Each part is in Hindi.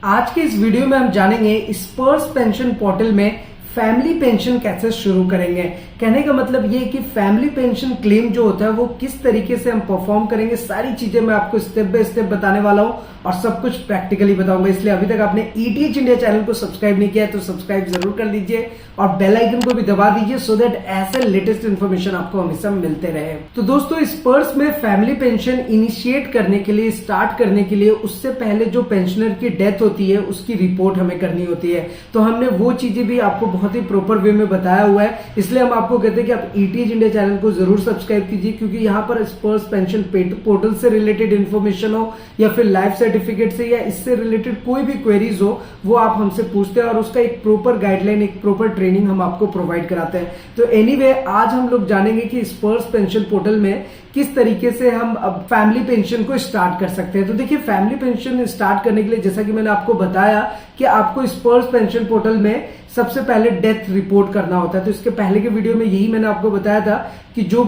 आज के इस वीडियो में हम जानेंगे स्पर्श पेंशन पोर्टल में फैमिली पेंशन कैसे शुरू करेंगे। कहने का मतलब ये है कि फैमिली पेंशन क्लेम जो होता है वो किस तरीके से हम परफॉर्म करेंगे, सारी चीजें मैं आपको स्टेप बाय स्टेप बताने वाला हूं और सब कुछ प्रैक्टिकली बताऊंगा। इसलिए अभी तक आपने ईटीएच इंडिया चैनल को सब्सक्राइब नहीं किया है तो सब्सक्राइब जरूर कर लीजिए और बेल आइकन को भी दबा दीजिए सो दैट ऐसे लेटेस्ट इन्फॉर्मेशन आपको हमेशा मिलते रहे। तो दोस्तों, स्पर्श में फैमिली पेंशन इनिशिएट करने के लिए, स्टार्ट करने के लिए उससे पहले जो पेंशनर की डेथ होती है उसकी रिपोर्ट हमें करनी होती है। तो हमने वो चीजें भी आपको बहुत ही प्रॉपर वे में बताया हुआ है। इसलिए हम आपको कहते हैं कि आप ईटीएच इंडिया चैनल को जरूर सब्सक्राइब कीजिए, क्योंकि यहाँ पर स्पर्श पेंशन पोर्टल से रिलेटेड इन्फॉर्मेशन हो या फिर लाइफ सर्टिफिकेट से या इससे रिलेटेड कोई भी क्वेरीज हो वो आप हमसे पूछते हैं और उसका एक प्रॉपर गाइडलाइन, एक प्रॉपर ट्रेनिंग हम आपको प्रोवाइड कराते हैं। तो एनीवे, आज हम लोग जानेंगे कि स्पर्श पेंशन पोर्टल में किस तरीके से हम अब फैमिली पेंशन को स्टार्ट कर सकते हैं। तो देखिए, फैमिली पेंशन स्टार्ट करने के लिए जैसा कि मैंने आपको बताया कि आपको स्पर्श पेंशन पोर्टल में सबसे पहले डेथ रिपोर्ट करना होता है। तो इसके पहले के वीडियो में यही मैंने आपको बताया था कि जो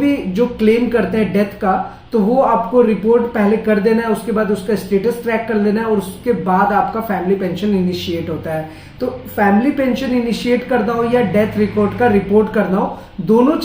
क्लेम करते हैं डेथ का, तो वो आपको रिपोर्ट पहले कर देना है, उसके बाद उसका स्टेटस ट्रैक कर लेना है और उसके बाद आपका फैमिली पेंशन इनिशिएट होता है। तो फैमिली पेंशन इनिशिएट करना हो या डेथ रिकॉर्ड का रिपोर्ट करना हो, दोनों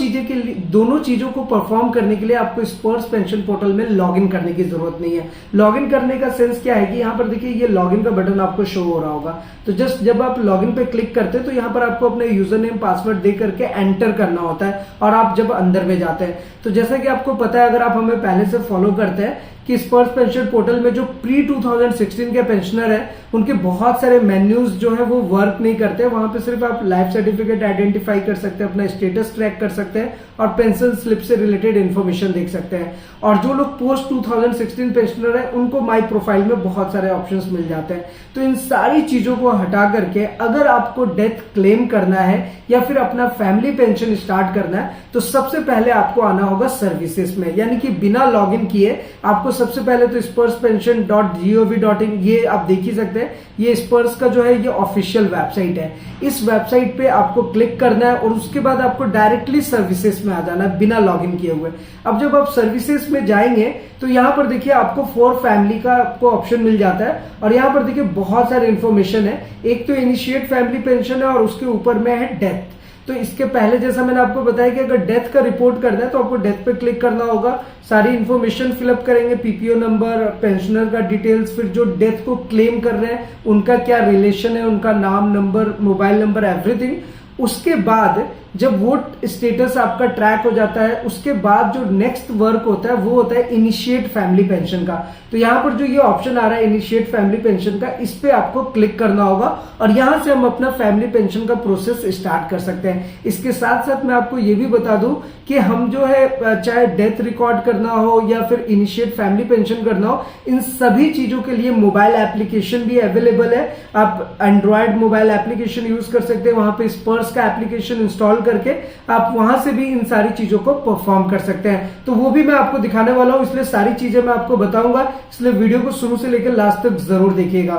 चीजों को परफॉर्म करने के लिए आपको स्पर्श पेंशन पोर्टल में लॉगिन करने की जरूरत नहीं है। लॉगिन करने का सेंस क्या है कि यहाँ पर देखिए ये लॉगिन का बटन आपको शो हो रहा होगा। तो जस्ट जब आप लॉगिन पे क्लिक करते हैं तो यहाँ पर आपको अपने यूजर नेम पासवर्ड दे करके एंटर करना होता है और आप जब अंदर में जाते हैं तो जैसा कि आपको पता है, अगर आप हमें पहले से फॉलो करते हैं कि स्पर्श पेंशन पोर्टल में जो प्री 2016 के पेंशनर है उनके बहुत सारे मेन्यूज जो है वो वर्क नहीं करते। वहां पे सिर्फ आप लाइफ सर्टिफिकेट आइडेंटिफाई कर सकते हैं, अपना स्टेटस ट्रैक कर सकते हैं और पेंशन स्लिप से रिलेटेड इन्फॉर्मेशन देख सकते हैं। और जो लोग पोस्ट 2016 पेंशनर है उनको माई प्रोफाइल में बहुत सारे ऑप्शंस मिल जाते हैं। तो इन सारी चीजों को हटा करके अगर आपको डेथ क्लेम करना है या फिर अपना फैमिली पेंशन स्टार्ट करना है तो सबसे पहले आपको आना होगा सर्विसेज में, यानी कि बिना लॉगिन किए आपको सबसे पहले तो spurshpension.gov.in ये आप देख ही सकते हैं, ये स्पर्श का जो है ये ऑफिशियल वेबसाइट है। इस वेबसाइट पे आपको क्लिक करना है और उसके बाद आपको डायरेक्टली सर्विसेज में आ जाना है बिना लॉगिन किए हुए। अब जब आप सर्विसेज में जाएंगे तो यहाँ पर देखिए आपको फॉर फैमिली का आपको ऑप्शन मिल जाता है और यहाँ पर देखिए बहुत सारे इन्फॉर्मेशन है। एक तो इनिशिएट फैमिली पेंशन है और उसके ऊपर में है डेथ। तो इसके पहले जैसा मैंने आपको बताया कि अगर डेथ का रिपोर्ट करना है तो आपको डेथ पे क्लिक करना होगा, सारी इन्फॉर्मेशन फिलअप करेंगे, पीपीओ नंबर, पेंशनर का डिटेल्स, फिर जो डेथ को क्लेम कर रहे हैं उनका क्या रिलेशन है, उनका नाम, नंबर, मोबाइल नंबर, एवरीथिंग। उसके बाद जब वो स्टेटस आपका ट्रैक हो जाता है उसके बाद जो नेक्स्ट वर्क होता है वो होता है इनिशिएट फैमिली पेंशन का। तो यहाँ पर जो ये ऑप्शन आ रहा है इनिशिएट फैमिली पेंशन का, इस पे आपको क्लिक करना होगा और यहां से हम अपना फैमिली पेंशन का प्रोसेस स्टार्ट कर सकते हैं। इसके साथ साथ मैं आपको ये भी बता दूं कि हम जो है चाहे डेथ रिकॉर्ड करना हो या फिर इनिशिएट फैमिली पेंशन करना हो, इन सभी चीजों के लिए मोबाइल एप्लीकेशन भी अवेलेबल है। आप एंड्रॉयड मोबाइल एप्लीकेशन यूज कर सकते हैं, वहां पे स्पर्श का एप्लीकेशन इंस्टॉल करके आप वहां से भी इन सारी चीजों को परफॉर्म कर सकते हैं। तो वो भी मैं आपको दिखाने वाला हूं, इसलिए सारी चीजें मैं आपको बताऊंगा, इसलिए वीडियो को शुरू से लेकर लास्ट तक जरूर देखिएगा।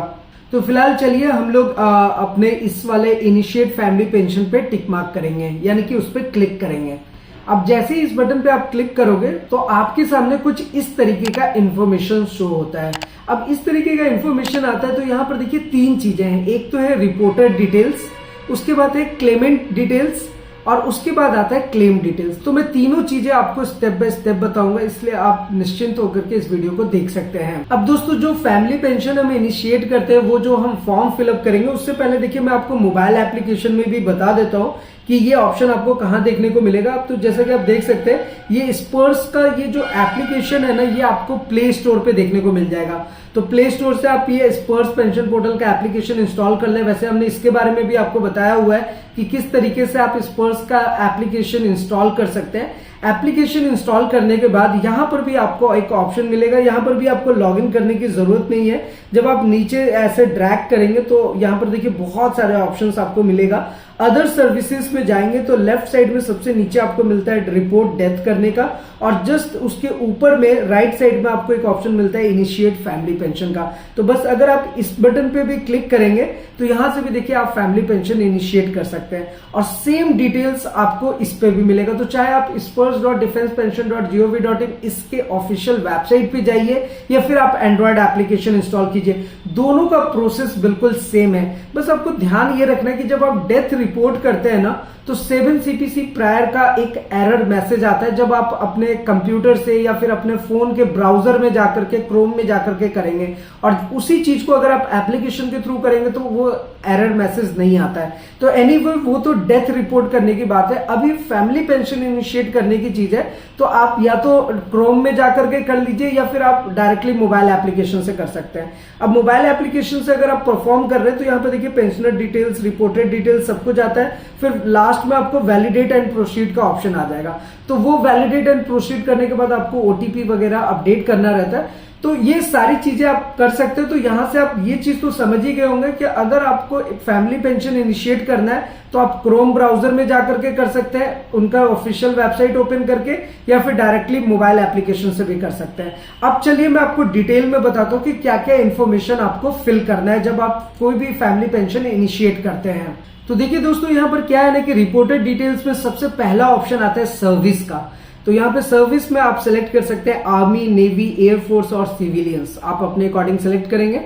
तो फिलहाल चलिए हम लोग अपने इस वाले इनिशिएट फैमिली पेंशन पे टिक मार्क करेंगे, यानी कि उस पर क्लिक करेंगे। अब जैसे ही इस बटन पे आप क्लिक करोगे तो आपके सामने कुछ इस तरीके का इंफॉर्मेशन शो होता है। अब इस तरीके का इंफॉर्मेशन आता है तो यहाँ पर देखिए तीन चीजें हैं। एक तो है रिपोर्टर डिटेल्स, उसके बाद है क्लेमेंट डिटेल्स और उसके बाद आता है क्लेम डिटेल्स। तो मैं तीनों चीजें आपको स्टेप बाय स्टेप बताऊंगा, इसलिए आप निश्चिंत होकर के इस वीडियो को देख सकते हैं। अब दोस्तों, जो फैमिली पेंशन हम इनिशिएट करते हैं वो जो हम फॉर्म फिलअप करेंगे उससे पहले देखिए मैं आपको मोबाइल एप्लीकेशन में भी बता देता हूं कि ये ऑप्शन आपको कहां देखने को मिलेगा। अब तो जैसा कि आप देख सकते हैं ये स्पर्श का ये जो एप्लीकेशन है ना, ये आपको प्ले स्टोर पे देखने को मिल जाएगा। तो प्ले स्टोर से आप ये स्पर्श पेंशन पोर्टल का एप्लीकेशन इंस्टॉल कर लें। वैसे हमने इसके बारे में भी आपको बताया हुआ है कि किस तरीके से आप स्पर्श का एप्लीकेशन इंस्टॉल कर सकते हैं। एप्लीकेशन इंस्टॉल करने के बाद यहाँ पर भी आपको एक ऑप्शन मिलेगा, यहाँ पर भी आपको लॉगिन करने की जरूरत नहीं है। जब आप नीचे ऐसे ड्रैग करेंगे तो यहाँ पर देखिए बहुत सारे ऑप्शंस आपको मिलेगा। अदर सर्विसेज में जाएंगे तो लेफ्ट साइड में सबसे नीचे आपको मिलता है रिपोर्ट डेथ करने का और जस्ट उसके ऊपर में राइट साइड में आपको एक ऑप्शन मिलता है इनिशिएट फैमिली पेंशन का। तो बस अगर आप इस बटन पे भी क्लिक करेंगे तो यहां से भी देखिए आप फैमिली पेंशन इनिशिएट कर सकते हैं और सेम डिटेल्स आपको इस पे भी मिलेगा। तो चाहे आप स्पर्श expers.defensepension.gov.in इसके ऑफिशियल वेबसाइट पे जाइए या फिर आप एंड्रॉयड एप्लीकेशन इंस्टॉल कीजिए। दोनों का प्रोसेस बिल्कुल सेम है। बस आपको ध्यान ये रखना है कि जब आप डेथ रिपोर्ट करते हैं ना तो 7 CPC प्रायर का एक एरर मैसेज आता है जब आप अपने कंप्यूटर से या फिर अपने फोन के ब्राउजर में जाकर के, क्रोम में जाकर के करेंगे, और उसी चीज को अगर आप एप्लीकेशन के थ्रू करेंगे तो वो एरर मैसेज नहीं आता है। तो एनीवे वो तो डेथ रिपोर्ट करने की बात है। अभी फैमिली पेंशन इनिशिएट करने की चीज है तो आप या तो क्रोम में जाकर के कर लीजिए या फिर आप डायरेक्टली मोबाइल एप्लीकेशन से कर सकते हैं। अब मोबाइल एप्लीकेशन से अगर आप परफॉर्म कर रहे हैं तो यहाँ पे देखिए पेंशनर डिटेल्स, रिपोर्टेड डिटेल्स सब कुछ आता है। फिर लास्ट में आपको वैलिडेट एंड प्रोसीड का ऑप्शन आ जाएगा। तो वो वैलिडेट एंड प्रोसीड करने के बाद आपको ओटीपी वगैरह अपडेट करना रहता है। तो ये सारी चीजें आप कर सकते हो। तो यहां से आप ये चीज तो समझ ही गए होंगे कि अगर आपको फैमिली पेंशन इनिशिएट करना है तो आप क्रोम ब्राउजर में जाकर के कर सकते हैं, उनका ऑफिशियल वेबसाइट ओपन करके, या फिर डायरेक्टली मोबाइल एप्लीकेशन से भी कर सकते हैं। अब चलिए मैं आपको डिटेल में बताता हूं कि क्या क्या इंफॉर्मेशन आपको फिल करना है जब आप कोई भी फैमिली पेंशन इनिशिएट करते हैं। तो देखिए दोस्तों, यहाँ पर क्या है ना कि रिपोर्टेड डिटेल्स में सबसे पहला ऑप्शन आता है सर्विस का। तो यहाँ पे सर्विस में आप सिलेक्ट कर सकते हैं आर्मी, नेवी, एयरफोर्स और सिविलियंस। आप अपने अकॉर्डिंग सिलेक्ट करेंगे।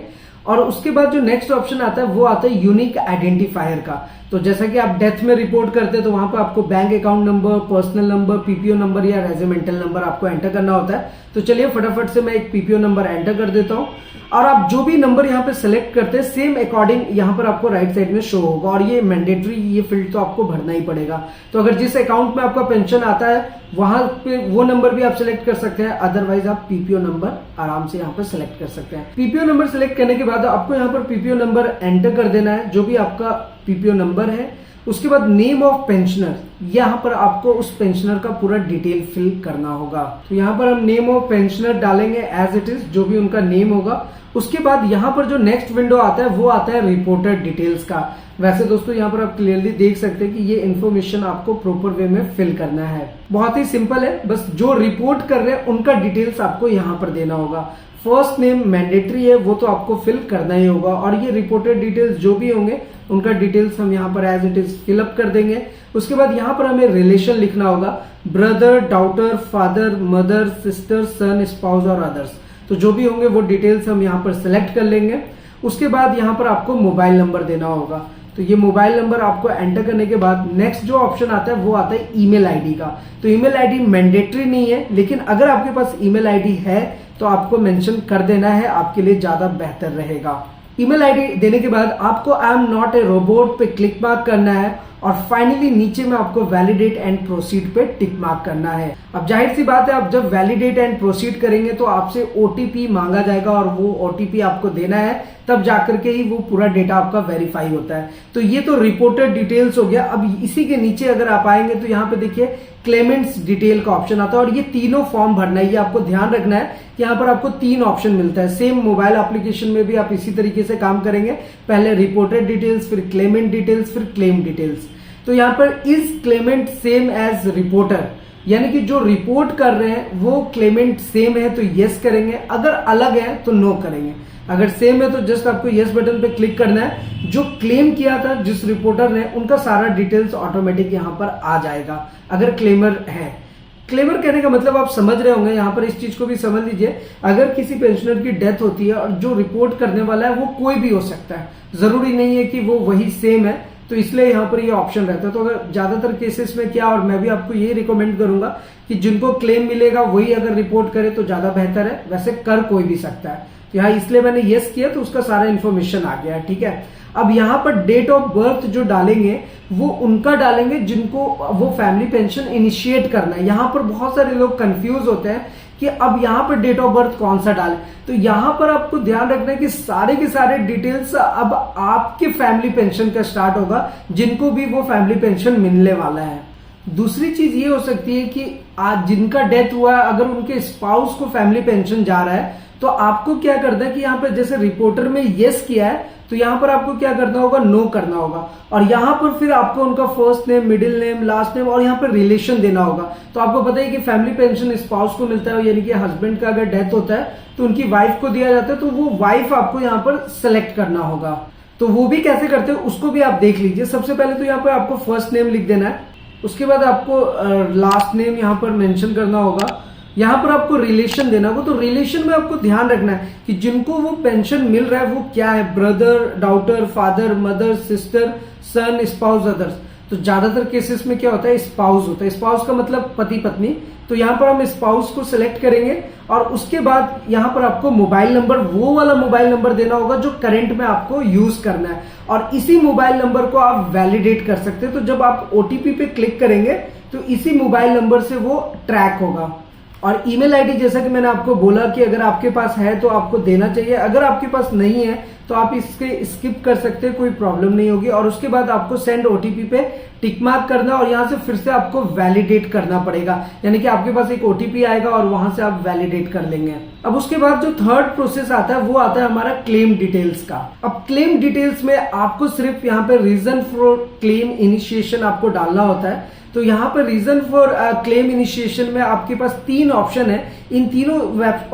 और उसके बाद जो नेक्स्ट ऑप्शन आता है वो आता है यूनिक आइडेंटिफायर का। तो जैसा कि आप डेथ में रिपोर्ट करते हैं तो वहां पर आपको bank account number, personal number, PPO number या रेजिमेंटल नंबर आपको एंटर करना होता है। तो चलिए फटाफट से मैं एक पीपीओ नंबर एंटर कर देता हूं। और आप जो भी नंबर यहाँ पे सिलेक्ट करते हैं सेम अकॉर्डिंग यहाँ पर आपको राइट साइड में शो होगा। और ये मैंडेटरी, ये फील्ड तो आपको भरना ही पड़ेगा। तो अगर जिस अकाउंट में आपका पेंशन आता है वहां पे वो नंबर भी आप सिलेक्ट कर सकते हैं, अदरवाइज आप पीपीओ नंबर आराम से यहाँ पर सिलेक्ट कर सकते हैं। पीपीओ नंबर सिलेक्ट करने के बाद आपको यहाँ पर पीपीओ नंबर एंटर कर देना है, जो भी आपका पीपीओ नंबर है। उसके बाद नेम ऑफ पेंशनर, यहाँ पर आपको उस पेंशनर का पूरा डिटेल फिल करना होगा। तो यहाँ पर हम नेम ऑफ पेंशनर डालेंगे एज इट इज, जो भी उनका नेम होगा। उसके बाद यहाँ पर जो नेक्स्ट विंडो आता है वो आता है रिपोर्टेड डिटेल्स का। वैसे दोस्तों यहाँ पर आप क्लियरली देख सकते हैं कि ये इन्फॉर्मेशन आपको प्रॉपर वे में फिल करना है। बहुत ही सिंपल है, बस जो रिपोर्ट कर रहे हैं उनका डिटेल्स आपको यहाँ पर देना होगा। फर्स्ट नेम मैंडेटरी है, वो तो आपको फिल करना ही होगा। और ये रिपोर्टेड डिटेल्स जो भी होंगे उनका डिटेल्स हम यहाँ पर as it is fill up कर देंगे। उसके बाद यहाँ पर हमें रिलेशन लिखना होगा, brother, daughter, father, mother, sister, son, spouse और अदर्स। तो जो भी होंगे वो डिटेल्स हम यहाँ पर सिलेक्ट कर लेंगे। उसके बाद यहाँ पर आपको मोबाइल नंबर देना होगा। तो ये मोबाइल नंबर आपको एंटर करने के बाद नेक्स्ट जो ऑप्शन आता है वो आता है ईमेल आईडी का। तो ईमेल आईडी मैंडेटरी नहीं है, लेकिन अगर आपके पास ईमेल आईडी है तो आपको मेंशन कर देना है, आपके लिए ज्यादा बेहतर रहेगा। ईमेल आईडी देने के बाद आपको I am not a robot पे क्लिक मार्क करना है और फाइनली नीचे में आपको वैलिडेट एंड प्रोसीड पे टिक मार्क करना है। अब जाहिर सी बात है, आप जब वैलिडेट एंड प्रोसीड करेंगे तो आपसे ओटीपी मांगा जाएगा और वो ओटीपी आपको देना है, तब जाकर के ही वो पूरा डेटा आपका वेरीफाई होता है। तो ये तो रिपोर्टेड डिटेल्स हो गया। अब इसी के नीचे अगर आप आएंगे तो यहाँ पे देखिए क्लेमेंट्स डिटेल का ऑप्शन आता है और ये तीनों फॉर्म भरना है। ये आपको ध्यान रखना है कि यहाँ पर आपको 3 ऑप्शन मिलता है। सेम मोबाइल एप्लीकेशन में भी आप इसी तरीके से काम करेंगे, पहले रिपोर्टेड डिटेल्स, फिर क्लेमेंट डिटेल्स, फिर क्लेम डिटेल्स। तो यहाँ पर is claimant same as reporter, यानी कि जो रिपोर्ट कर रहे हैं वो क्लेमेंट सेम है तो यस करेंगे, अगर अलग है तो नो करेंगे। अगर सेम है तो जस्ट आपको यस बटन पे क्लिक करना है। जो क्लेम किया था जिस रिपोर्टर ने, उनका सारा डिटेल्स ऑटोमेटिक यहाँ पर आ जाएगा अगर क्लेमर है। क्लेमर कहने का मतलब आप समझ रहे होंगे, यहाँ पर इस चीज को भी समझ लीजिए। अगर किसी पेंशनर की डेथ होती है और जो रिपोर्ट करने वाला है वो कोई भी हो सकता है, जरूरी नहीं है कि वो वही सेम है, तो इसलिए यहाँ पर ये ऑप्शन रहता है। तो अगर ज्यादातर केसेस में क्या, और मैं भी आपको यही रिकमेंड करूंगा कि जिनको क्लेम मिलेगा वही अगर रिपोर्ट करे तो ज्यादा बेहतर है। वैसे कर कोई भी सकता है, यहाँ इसलिए मैंने यस किया तो उसका सारा इन्फॉर्मेशन आ गया है, ठीक है। अब यहाँ पर डेट ऑफ बर्थ जो डालेंगे वो उनका डालेंगे जिनको वो फैमिली पेंशन इनिशिएट करना है। यहाँ पर बहुत सारे लोग कंफ्यूज होते हैं कि अब यहाँ पर डेट ऑफ बर्थ कौन सा डालें। तो यहाँ पर आपको ध्यान रखना है कि सारे के सारे डिटेल्स अब आपके फैमिली पेंशन का स्टार्ट होगा, जिनको भी वो फैमिली पेंशन मिलने वाला है। दूसरी चीज ये हो सकती है कि आज जिनका डेथ हुआ है अगर उनके स्पाउस को फैमिली पेंशन जा रहा है तो आपको क्या करना है कि यहाँ पर जैसे रिपोर्टर में यस किया है तो यहाँ पर आपको क्या करना होगा, नो करना होगा। और यहाँ पर फिर आपको उनका first name, middle name, last name और यहाँ पर रिलेशन देना होगा। तो आपको पता है कि फैमिली पेंशन स्पाउस को मिलता है, यानी कि हस्बैंड का अगर डेथ होता है तो उनकी वाइफ को दिया जाता है, तो वो वाइफ आपको यहाँ पर सेलेक्ट करना होगा। तो वो भी कैसे करते हैं उसको भी आप देख लीजिए। सबसे पहले तो यहाँ पर आपको फर्स्ट नेम लिख देना है, उसके बाद आपको लास्ट नेम यहाँ पर मेंशन करना होगा। यहाँ पर आपको रिलेशन देना होगा। तो रिलेशन में आपको ध्यान रखना है कि जिनको वो पेंशन मिल रहा है वो क्या है, brother, daughter, father, mother, sister, son, spouse, others. तो ज्यादातर केसेस में क्या होता है, स्पाउस होता है। स्पाउस का मतलब पति पत्नी। तो यहाँ पर हम स्पाउस को सिलेक्ट करेंगे और उसके बाद यहाँ पर आपको मोबाइल नंबर, वो वाला मोबाइल नंबर देना होगा जो करंट में आपको यूज करना है, और इसी मोबाइल नंबर को आप वैलिडेट कर सकते हैं। तो जब आप ओटीपी पे क्लिक करेंगे तो इसी मोबाइल नंबर से वो ट्रैक होगा। और ईमेल आईडी जैसा कि मैंने आपको बोला कि अगर आपके पास है तो आपको देना चाहिए, अगर आपके पास नहीं है तो आप इसके स्किप कर सकते हैं, कोई प्रॉब्लम नहीं होगी। और उसके बाद आपको सेंड ओटीपी पे टिक मार्क करना और यहां से फिर से आपको वैलिडेट करना पड़ेगा, यानी कि आपके पास एक ओटीपी आएगा और वहां से आप वैलिडेट कर लेंगे। अब उसके बाद जो थर्ड प्रोसेस आता है वो आता है हमारा क्लेम डिटेल्स का। अब क्लेम डिटेल्स में आपको सिर्फ यहाँ पे रीजन फॉर क्लेम इनिशिएशन आपको डालना होता है। तो यहाँ पर रीजन फॉर क्लेम इनिशिएशन में आपके पास 3 ऑप्शन है। इन तीनों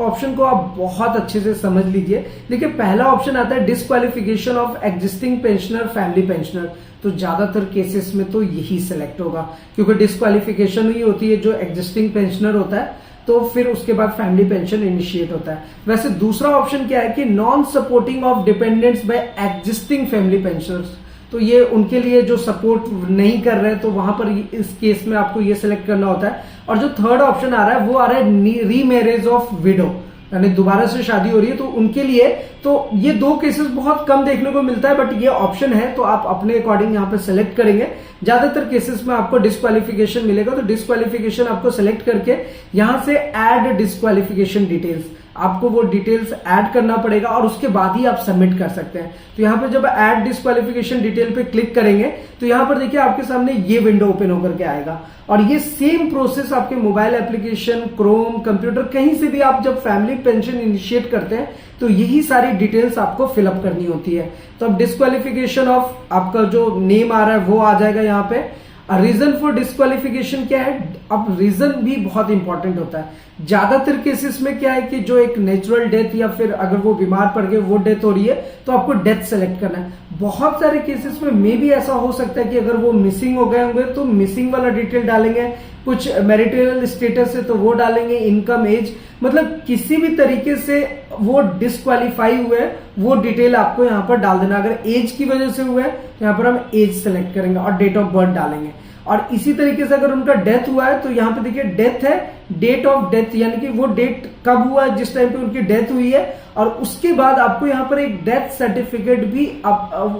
ऑप्शन को आप बहुत अच्छे से समझ लीजिए। देखिए, पहला ऑप्शन आता है disqualification of existing pensioner, family pensioner. तो ज्यादातर केसेस में तो यही सिलेक्ट होगा, क्योंकि डिस्क्वालिफिकेशन ही होती है जो एग्जिस्टिंग पेंशनर होता है, तो फिर उसके बाद फैमिली पेंशन इनिशिएट होता है। वैसे दूसरा ऑप्शन क्या है कि non supporting of dependents by existing family pensioners. तो ये उनके लिए जो सपोर्ट नहीं कर रहे हैं, तो वहां पर इस केस में आपको ये सिलेक्ट करना होता है। और जो थर्ड ऑप्शन आ रहा है वो आ रहा है रीमैरेज ऑफ विडो, यानी दोबारा से शादी हो रही है, तो उनके लिए तो ये 2 केसेस बहुत कम देखने को मिलता है, बट ये ऑप्शन है तो आप अपने अकॉर्डिंग यहाँ पे सेलेक्ट करेंगे। ज्यादातर केसेस में आपको डिस्क्वालिफिकेशन मिलेगा, तो डिस्क्वालिफिकेशन आपको सेलेक्ट करके यहां से ऐड डिस्क्वालिफिकेशन डिटेल्स, आपको वो डिटेल्स ऐड करना पड़ेगा और उसके बाद ही आप सबमिट कर सकते हैं। तो यहाँ पर जब ऐड डिस्क्वालिफिकेशन डिटेल पे क्लिक करेंगे तो यहाँ पर देखिए आपके सामने ये विंडो ओपन होकर के आएगा, और ये सेम प्रोसेस आपके मोबाइल एप्लीकेशन, क्रोम, कंप्यूटर, कहीं से भी आप जब फैमिली पेंशन इनिशिएट करते हैं तो यही सारी डिटेल्स आपको फिलअप करनी होती है। तो अब डिस्क्वालिफिकेशन ऑफ आपका जो नेम आ रहा है वो आ जाएगा यहाँ पे। रीजन फॉर डिस्क्वालिफिकेशन क्या है, अब रीजन भी बहुत इंपॉर्टेंट होता है। ज्यादातर केसेस में क्या है कि जो एक नेचुरल डेथ या फिर अगर वो बीमार पड़ गए वो डेथ हो रही है तो आपको डेथ सेलेक्ट करना है। बहुत सारे केसेस में मे भी ऐसा हो सकता है कि अगर वो मिसिंग हो गए होंगे तो मिसिंग वाला डिटेल डालेंगे, कुछ मैरिटल स्टेटस है तो वो डालेंगे, इनकम, एज, मतलब किसी भी तरीके से वो डिस्क्वालीफाई हुए वो डिटेल आपको यहाँ पर डाल देना। अगर एज की वजह से हुआ है तो यहाँ पर हम एज सेलेक्ट करेंगे और डेट ऑफ बर्थ डालेंगे। और इसी तरीके से अगर उनका डेथ हुआ है तो यहाँ पे देखिए डेथ है, डेट ऑफ डेथ, यानी कि वो डेट कब हुआ है जिस टाइम पे उनकी डेथ हुई है, और उसके बाद आपको यहाँ पर एक डेथ सर्टिफिकेट भी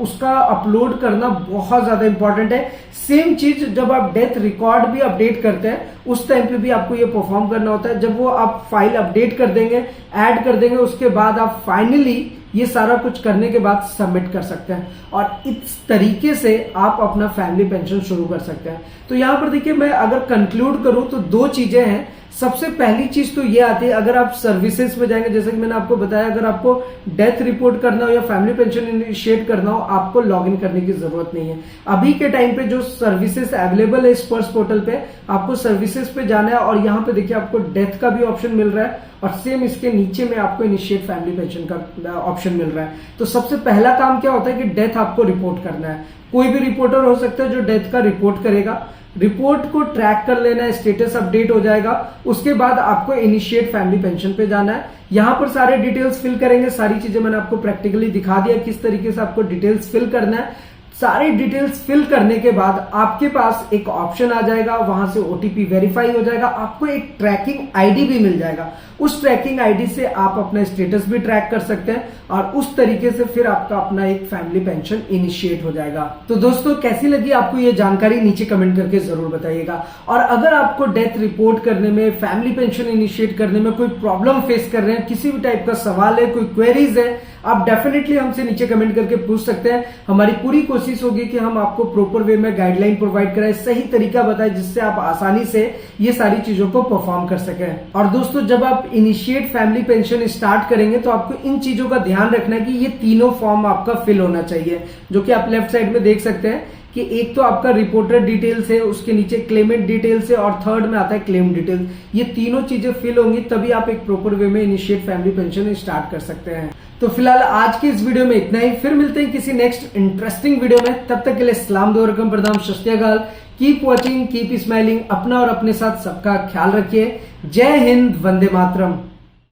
उसका अपलोड करना बहुत ज्यादा इंपॉर्टेंट है। सेम चीज जब आप डेथ रिकॉर्ड भी अपडेट करते हैं उस टाइम पे भी आपको ये परफॉर्म करना होता है। जब वो आप फाइल अपडेट कर देंगे, ऐड कर देंगे, उसके बाद आप फाइनली ये सारा कुछ करने के बाद सबमिट कर सकते हैं और इस तरीके से आप अपना फैमिली पेंशन शुरू कर सकते हैं। तो यहां पर देखिए, मैं अगर कंक्लूड करूं तो 2 चीजें हैं। सबसे पहली चीज तो ये आती है, अगर आप सर्विसेज में जाएंगे, जैसे कि मैंने आपको बताया, अगर आपको डेथ रिपोर्ट करना हो या फैमिली पेंशन इनिशिएट करना हो, आपको लॉगिन करने की जरूरत नहीं है। अभी के टाइम पे जो सर्विसेज अवेलेबल है स्पर्श पोर्टल पे, आपको सर्विसेज पे जाना है और यहाँ पे देखिए आपको डेथ का भी ऑप्शन मिल रहा है और सेम इसके नीचे में आपको इनिशिएट फैमिली पेंशन का ऑप्शन मिल रहा है। तो सबसे पहला काम क्या होता है कि डेथ आपको रिपोर्ट करना है। कोई भी रिपोर्टर हो सकता है जो डेथ का रिपोर्ट करेगा, रिपोर्ट को ट्रैक कर लेना है, स्टेटस अपडेट हो जाएगा। उसके बाद आपको इनिशिएट फैमिली पेंशन पे जाना है, यहां पर सारे डिटेल्स फिल करेंगे। सारी चीजें मैंने आपको प्रैक्टिकली दिखा दिया किस तरीके से आपको डिटेल्स फिल करना है। सारी डिटेल्स फिल करने के बाद आपके पास एक ऑप्शन आ जाएगा, वहां से ओटीपी वेरीफाई हो जाएगा, आपको एक ट्रैकिंग आईडी भी मिल जाएगा। उस ट्रैकिंग आईडी से आप अपना स्टेटस भी ट्रैक कर सकते हैं और उस तरीके से फिर आपका अपना एक फैमिली पेंशन इनिशिएट हो जाएगा। तो दोस्तों, कैसी लगी आपको ये जानकारी नीचे कमेंट करके जरूर बताइएगा। और अगर आपको डेथ रिपोर्ट करने में, फैमिली पेंशन इनिशिएट करने में कोई प्रॉब्लम फेस कर रहे हैं, किसी भी टाइप का सवाल है, कोई क्वेरीज है, आप डेफिनेटली हमसे नीचे कमेंट करके पूछ सकते हैं। हमारी पूरी कोशिश होगी कि हम आपको प्रॉपर वे में गाइडलाइन प्रोवाइड कराएं, सही तरीका बताएं, जिससे आप आसानी से ये सारी चीजों को परफॉर्म कर सकें। और दोस्तों, जब आप इनिशिएट फैमिली पेंशन स्टार्ट करेंगे तो आपको इन चीजों का ध्यान रखना है कि ये तीनों फॉर्म आपका फिल होना चाहिए, जो कि आप लेफ्ट साइड में देख सकते हैं कि एक तो आपका रिपोर्टर डिटेल्स है, उसके नीचे क्लेमेंट डिटेल्स है और थर्ड में आता है क्लेम डिटेल्स। ये तीनों चीजें फिल होंगी तभी आप एक प्रॉपर वे में इनिशिएट फैमिली पेंशन स्टार्ट कर सकते हैं। तो फिलहाल आज की इस वीडियो में इतना ही, फिर मिलते हैं किसी नेक्स्ट इंटरेस्टिंग वीडियो में। तब तक के लिए सलाम दो रकम प्रदाम सस्त्याकाल, कीप वॉचिंग, कीप स्माइलिंग, अपना और अपने साथ सबका ख्याल रखिए। जय हिंद, वंदे मातरम।